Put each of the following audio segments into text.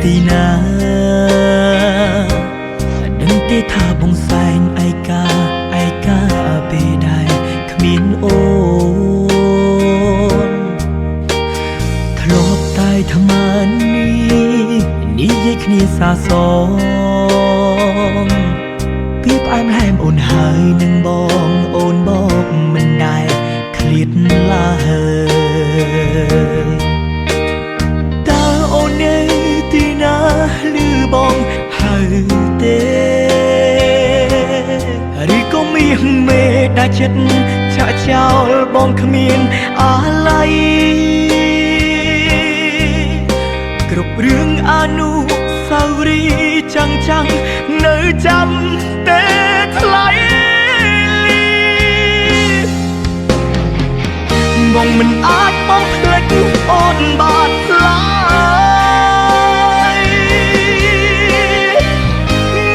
ទីណាដឹងទេថាបងសែងឯកាពេលដែរគ្មានអូនធ្លាប់តែថ្មើរនេះនិយាយគ្នាសាសងពីផ្អែមល្ហែមអូនហើយនឹងបងអូនบอกមិនដែរឃ្លាតឡើយតើអូននៅទីណាឮបងហើយទេឬក៏មានមេដាច់ចិត្តចាក់ចោលបងគ្មានអាឡ័យគ្រប់រឿងអនុស្សាវរីយ៍ចាំងនៅចាំតែថ្លៃបងមិនអាចបងភ្លេចអូនបានឡើយ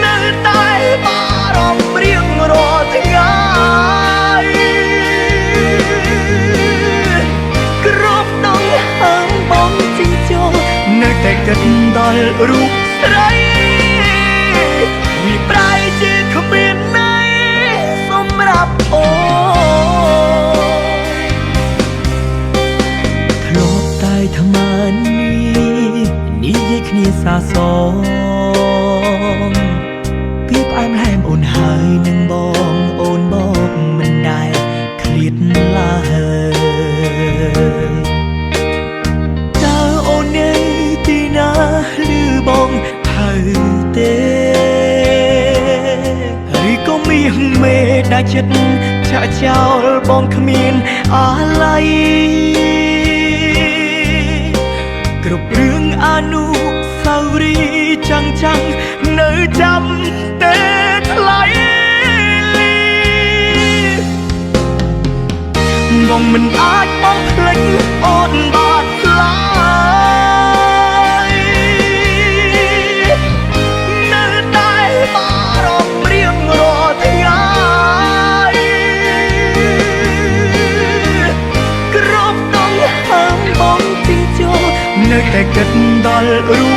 នៅតែបារម្ភរៀងរាល់ថ្ងៃគ្រប់ដងហើមបងជិះចូលនៅតែគិតដល់រូបស្រីវាប្រែជាគ្មានន័យសម្រាប់អូធ្លាប់តែថ្មើរនេះនិយាយគ្នាសាសងពីផ្អែមល្ហែមអូនហើយនឹងបងអូនบอกមិនដែរឃ្លាតឡើយតើអូននៅទីណាឮបងហើយទេឬក៏មានមេដាច់ចិត្តចាក់ចោលបងគ្មានអាឡ័យគ្រប់រឿងអនុស្សាវរីយ៍ចាំងនៅចាំតែថ្លៃបងមិនអាចបងភ្លេចអូនបានឡើយនៅតែបារម្ភរៀងរាល់ថ្ងៃគ្រប់ដងហើមបងជិះចូលនៅតែគិតដល់រូប